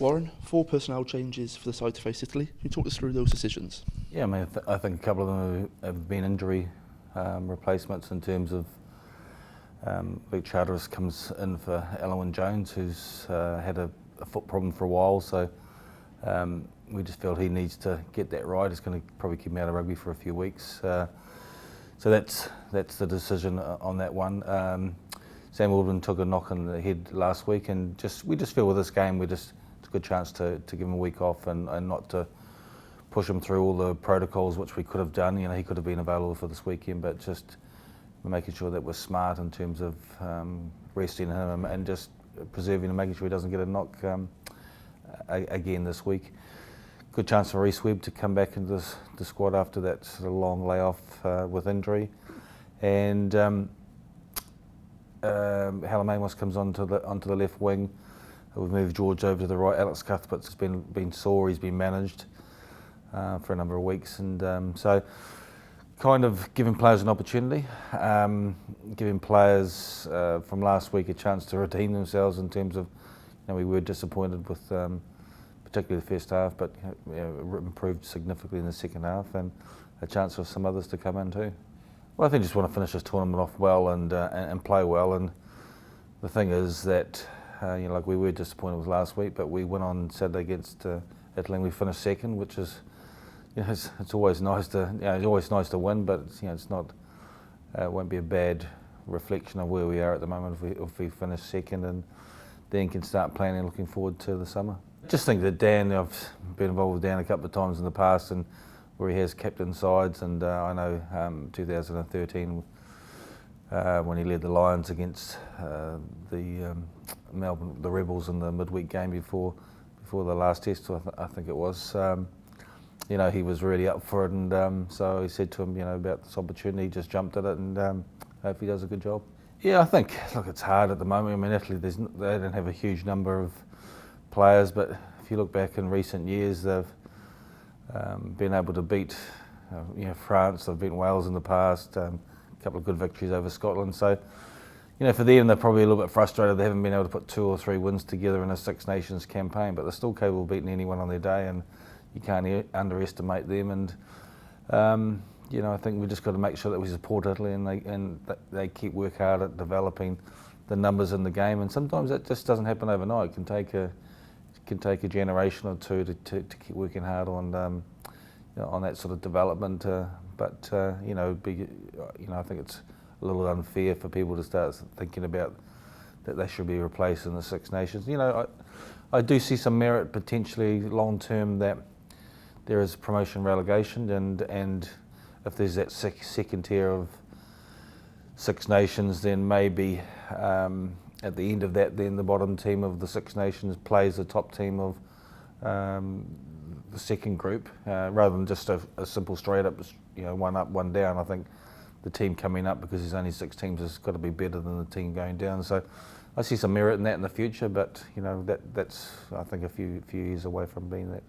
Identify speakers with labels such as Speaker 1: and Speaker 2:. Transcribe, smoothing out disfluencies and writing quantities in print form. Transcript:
Speaker 1: Warren, 4 personnel changes for the side to face Italy. Can you talk us through those decisions?
Speaker 2: Yeah, I mean, I think a couple of them have been injury replacements in terms of Luke Charteris comes in for Alan Jones, who's had a foot problem for a while, so we just felt he needs to get that right. It's going to probably keep him out of rugby for a few weeks. So that's the decision on that one. Sam Alden took a knock on the head last week, and we just feel with this game it's a good chance to give him a week off and not to push him through all the protocols, which we could have done. You know, he could have been available for this weekend, but just making sure that we're smart in terms of resting him and just preserving and making sure he doesn't get a knock again this week. Good chance for Reece Webb to come back into the squad after that sort of long layoff with injury, and Hallamamos comes onto the left wing. We've moved George over to the right. Alex Cuthbert's been sore. He's been managed for a number of weeks, and so kind of giving players an opportunity, giving players from last week a chance to redeem themselves in terms of, we were disappointed with particularly the first half, but improved significantly in the second half, and a chance for some others to come in too. Well, I think just want to finish this tournament off well and play well. And the thing is that like we were disappointed with last week, but we went on Saturday against Italy and we finished second, which is it's always nice to win, but it's not it won't be a bad reflection of where we are at the moment if we finish second, and then can start planning and looking forward to the summer. Just think that Dan, I've been involved with Dan a couple of times in the past, and where he has captain sides, and I know 2013 when he led the Lions against the Rebels in the midweek game before the last test, I think it was. He was really up for it, and so he said to him, about this opportunity, he just jumped at it, and hope he does a good job. Yeah, I think, look, it's hard at the moment. I mean, Italy, they don't have a huge number of players, but if you look back in recent years, they've been able to beat France, they've beaten Wales in the past, a couple of good victories over Scotland. So, for them, they're probably a little bit frustrated they haven't been able to put 2 or 3 wins together in a Six Nations campaign, but they're still capable of beating anyone on their day, and you can't underestimate them. And I think we just got to make sure that we support Italy and they keep work hard at developing the numbers in the game. And sometimes that just doesn't happen overnight. It can take a generation or two to keep working hard on that sort of development. But I think it's a little unfair for people to start thinking about that they should be replaced in the Six Nations. I do see some merit potentially long term that there is promotion relegation, and if there's that second tier of Six Nations, then maybe at the end of that, then the bottom team of the Six Nations plays the top team of the second group, rather than just a simple straight up, one up, one down. I think the team coming up, because there's only 6 teams, has got to be better than the team going down. So I see some merit in that in the future, but that's I think a few years away from being that.